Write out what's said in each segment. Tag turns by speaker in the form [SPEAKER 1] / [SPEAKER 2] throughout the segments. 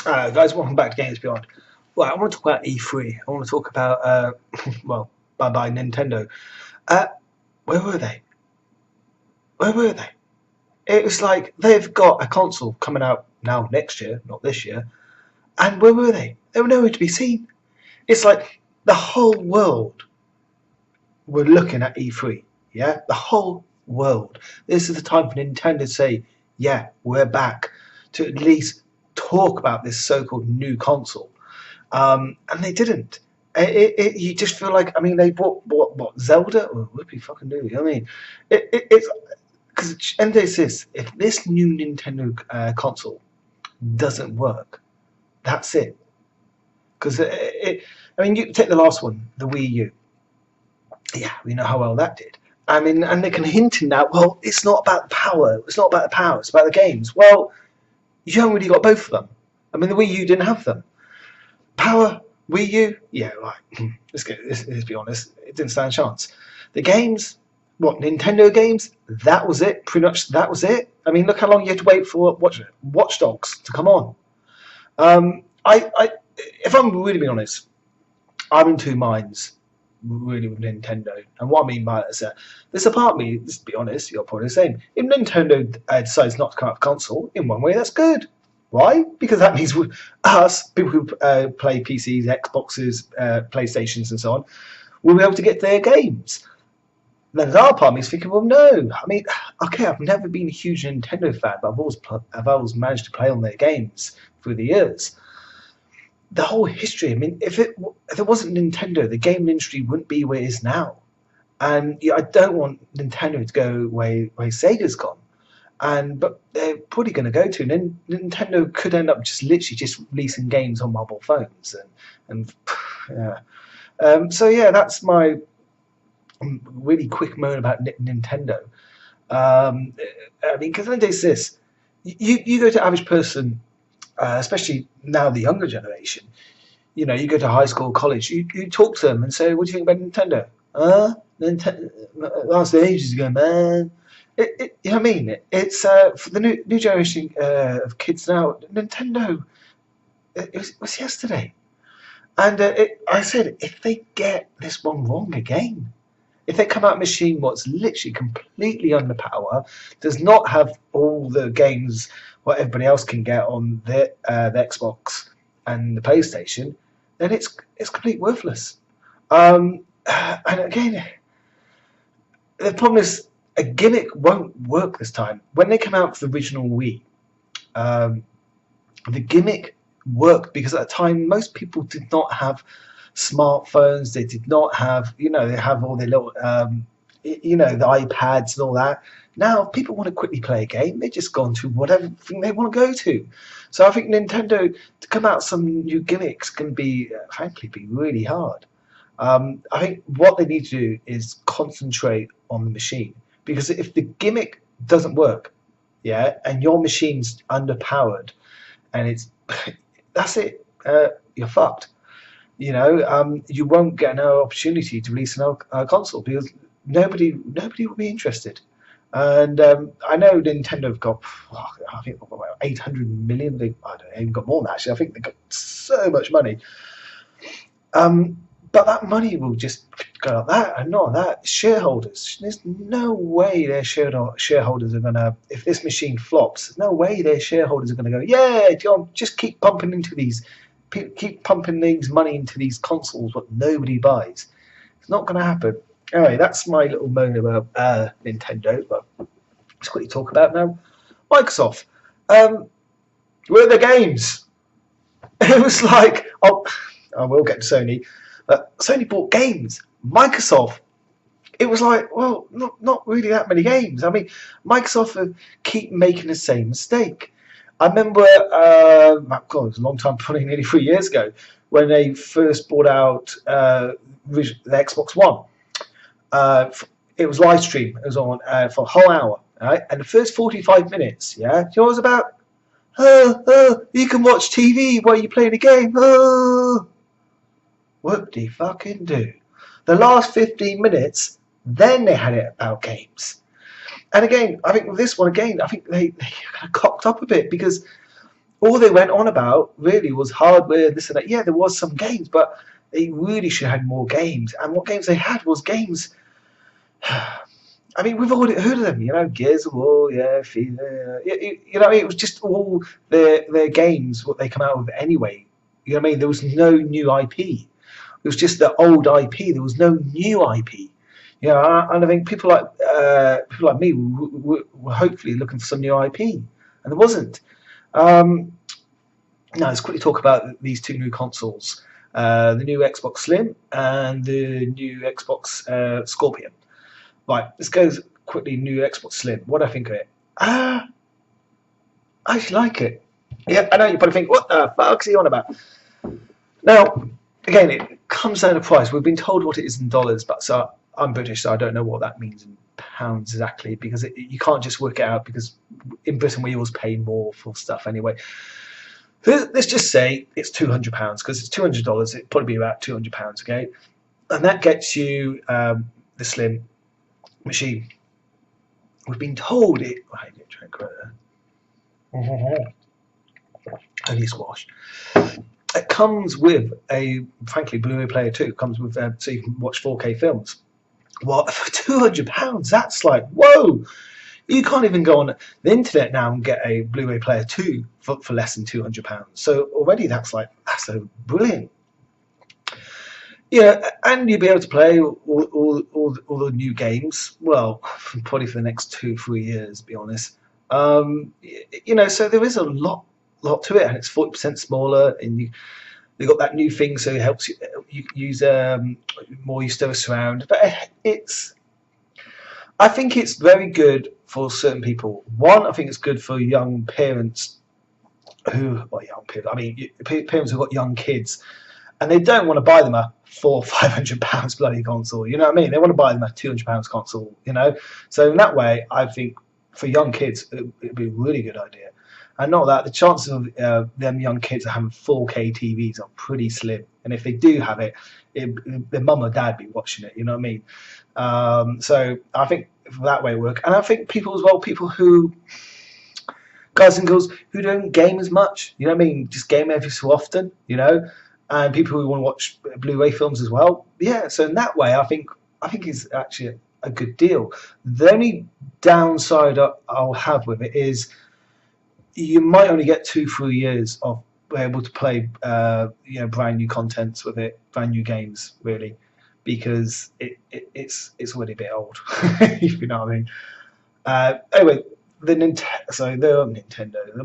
[SPEAKER 1] Guys, welcome back to Games Beyond. Well, I want to talk about E3. I want to talk about, well, bye-bye Nintendo. Uh, where were they? Where were they? It was like they've got a console coming out now next year, not this year. And where were they? They were nowhere to be seen. It's like the whole world were looking at E3. Yeah, the whole world. This is the time for Nintendo to say, yeah, we're back, to at least talk about this so-called new console. And they didn't. You just feel like, I mean, they bought what Zelda? Oh, would be fucking do. I mean, it's because and this is if this new Nintendo console doesn't work, that's it. Because I mean, you take the last one, the Wii U. Yeah, we know how well that did. I mean, and they can hint in that. Well, it's not about the power. It's not about the power. It's about the games. Well, you haven't really got both of them. I mean, the Wii U didn't have them. Power, Wii U, yeah, right. Let's be honest. It didn't stand a chance. The games, what Nintendo games? That was it. Pretty much, that was it. I mean, look how long you had to wait for Watch Dogs to come on. If I'm really being honest, I'm in two minds really with Nintendo. And what I mean by that is that there's a part of me, let's be honest, you're probably the same. If Nintendo decides not to come out with a console, in one way that's good. Why? Because that means us, people who play PCs, Xboxes, PlayStations and so on, will be able to get their games. Then the other part of me is thinking, well, no. I mean, okay, I've never been a huge Nintendo fan, but I've always managed to play on their games through the years. The whole history, I mean, if it wasn't Nintendo, the gaming industry wouldn't be where it is now. And yeah, I don't want Nintendo to go where Sega's gone. But they're probably going to go to. And Nintendo could end up just literally just releasing games on mobile phones. Yeah. So yeah, that's my really quick moan about Nintendo. I mean, because then there's this. You go to average person, especially now the younger generation. You know, you go to high school, college. You talk to them and say, "What do you think about Nintendo?" Nintendo. Last ages ago, man. You know what I mean? It's for the new generation of kids now. Nintendo, it was yesterday, and I said if they get this one wrong again, if they come out a machine what's literally completely underpowered, does not have all the games what everybody else can get on the Xbox and the PlayStation, then it's completely worthless. And again, the problem is, a gimmick won't work this time. When they come out for the original Wii, the gimmick worked because at the time most people did not have smartphones. They did not have, they have all their little, the iPads and all that. Now people want to quickly play a game. They just go on to whatever thing they want to go to. So I think Nintendo to come out with some new gimmicks can be, frankly, be really hard. I think what they need to do is concentrate on the machine. Because if the gimmick doesn't work, yeah, and your machine's underpowered, and that's it, you're fucked. You won't get no opportunity to release a console because nobody will be interested. And I know Nintendo have got, I think they've got about 800 million. I don't know, they've got more than that, actually. I think they've got so much money. But that money will just go like that and not that. Shareholders, there's no way their shareholders are going to, if this machine flops, there's no way their shareholders are going to go, yeah, John, just keep pumping these money into these consoles but nobody buys. It's not going to happen. Anyway, that's my little moan about Nintendo, but let's quickly talk about now Microsoft. Where are the games? It was like, I will get to Sony. Sony bought games. Microsoft, it was like, well, not really that many games. I mean, Microsoft keep making the same mistake. I remember, God, it was a long time, probably nearly 3 years ago, when they first brought out the Xbox One. It was live stream. It was on for a whole hour, right? And the first 45 minutes, yeah, do you know what it was about? You can watch TV while you play the game. What do you fucking do? The last 15 minutes, then they had it about games. And again, I think with this one again, I think they kind of cocked up a bit because all they went on about really was hardware and this and that. Yeah, there was some games, but they really should have had more games. And what games they had was games. I mean, we've already heard of them, you know, Gears of War, yeah, FIFA, you know, it was just all their games, what they come out with anyway. You know what I mean? There was no new IP. It was just the old IP. There was no new IP. You know, and I think people like me were hopefully looking for some new IP, and there wasn't. Now let's quickly talk about these two new consoles: the new Xbox Slim and the new Xbox Scorpion. Right, let's go quickly. New Xbox Slim. What do I think of it? I actually like it. Yeah, I know you probably think, what the fuck's he on about? Now, again, it comes down to price. We've been told what it is in dollars, but so I'm British, so I don't know what that means in pounds exactly, because you can't just work it out, because in Britain we always pay more for stuff anyway. Let's just say it's £200, because it's $200. It'd probably be about £200, okay? And that gets you the Slim machine. We've been told it. I get drink right there. Only squash. It comes with a, frankly, Blu-ray player too. It comes with so you can watch 4K films. Well, for £200, that's like, whoa! You can't even go on the internet now and get a Blu-ray player too for less than £200. So already that's so brilliant. Yeah, and you'll be able to play all the new games. Well, probably for the next 2-3 years, to be honest. You know, so there is a lot to it, and it's 40% smaller, and they got that new thing, so it helps you use more use of surround. But I think it's very good for certain people. One, I think it's good for young parents parents who've got young kids, and they don't want to buy them a £400-500 bloody console. You know what I mean? They want to buy them a £200 console. You know, so in that way, I think for young kids, it'd be a really good idea. And not that the chances of them young kids having 4K TVs are pretty slim. And if they do have it, their mum or dad be watching it. You know what I mean? So I think that way it works. And I think people as well, people who, guys and girls who don't game as much. You know what I mean? Just game every so often. You know, and people who want to watch Blu-ray films as well. Yeah. So in that way, I think it's actually a good deal. The only downside I'll have with it is, you might only get 2-3 years of able to play, brand new contents with it, brand new games, really, because it's already a bit old, if you know what I mean. Anyway, the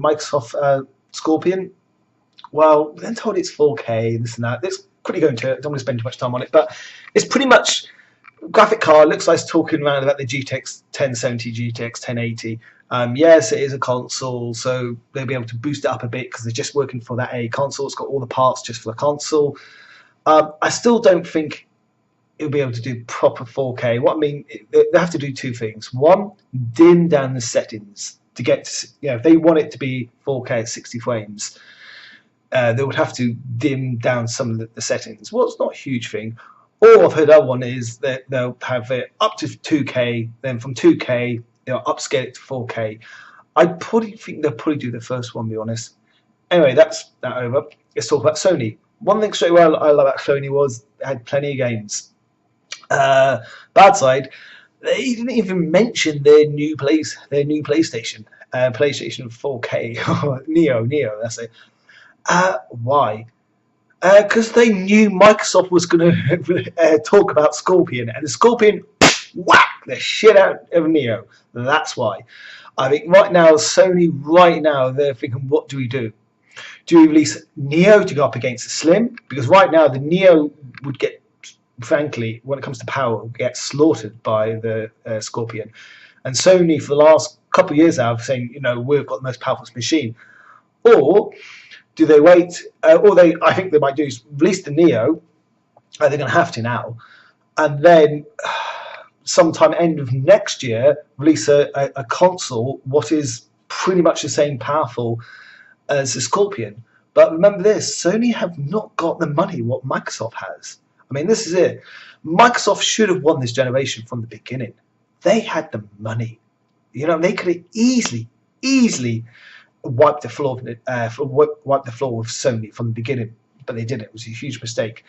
[SPEAKER 1] Microsoft Scorpion. Well, then told it's 4K, this and that. Let's quickly go into it. I don't want to spend too much time on it, but it's pretty much graphic card. Looks like it's talking around about the GTX 1070, GTX 1080. Yes, it is a console, so they'll be able to boost it up a bit because they're just working for that A console. It's got all the parts just for the console. I still don't think it'll be able to do proper 4K. What I mean, they have to do two things. One, dim down the settings to get to, if they want it to be 4K at 60 frames, they would have to dim down some of the settings. Well, it's not a huge thing. Or I've heard other one is that they'll have it up to 2K, then from 2K, upscale it to 4K. I probably think they'll probably do the first one, to be honest. Anyway, that's that over. Let's talk about Sony. One thing straight away I love about Sony was they had plenty of games. Bad side, they didn't even mention their new PlayStation, PlayStation 4K, Neo. That's it. Why? Because they knew Microsoft was going to talk about Scorpion, and the Scorpion whack the shit out of Neo. That's why. I think right now, Sony, they're thinking, what do we do? Do we release Neo to go up against the Slim? Because right now, the Neo would get, frankly, when it comes to power, get slaughtered by the Scorpion. And Sony, for the last couple of years now, saying, we've got the most powerful machine. Or do they wait? I think they might do is release the Neo. They're going to have to now, and then sometime end of next year release a console what is pretty much the same powerful as the Scorpion. But remember this: Sony have not got the money what Microsoft has. I mean, this is it. Microsoft should have won this generation from the beginning. They had the money. They could have easily wipe the floor wipe the floor with Sony from the beginning, but they didn't. It was a huge mistake.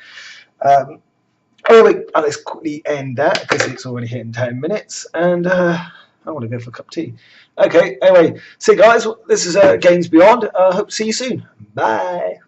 [SPEAKER 1] Anyway, let's quickly end that because it's already hitting 10 minutes, and I want to go for a cup of tea. Okay, anyway, so guys, this is Games Beyond. I hope to see you soon. Bye.